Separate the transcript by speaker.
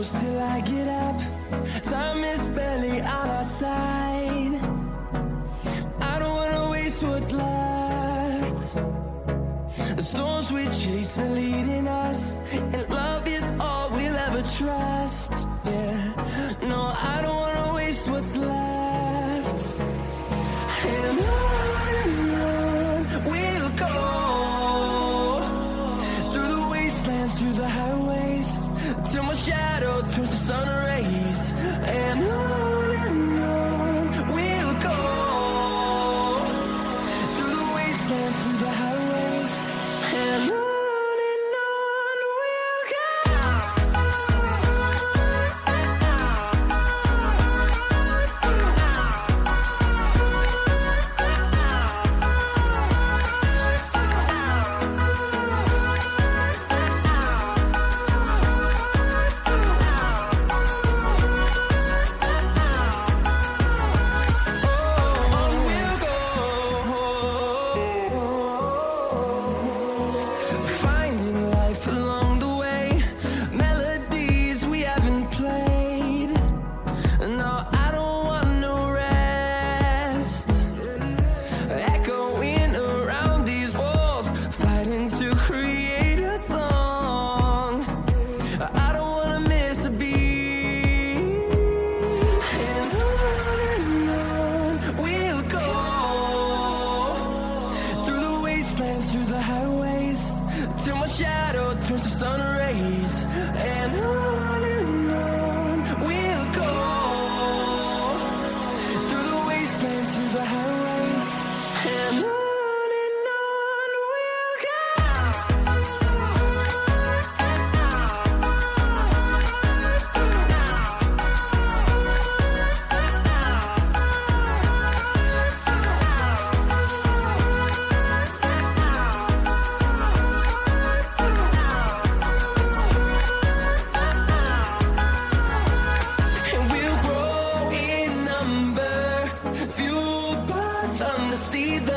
Speaker 1: close till I get up. Time is barely on our side. I don't wanna waste what's left. The storms we chase are leading us, and love is all we'll ever trust. Yeah, no, I don't wanna waste what's left. And on we'll go, through the wastelands, through the highways, till my shadow turns to sun rays. And on we'll go, through the wastelands, through the highways, and on we'll go. Finding life along the way, melodies we haven't played. No, I don't want no rest. Echoing around these walls, fighting to create a song. I don't wanna miss a beat. And on we'll go, through the wastelands, through the highways, till my shadow turns to sun rays. And on we'll go, through the wastelands, through the highways, and on we'll go. And we'll grow in number, fueled by them to see the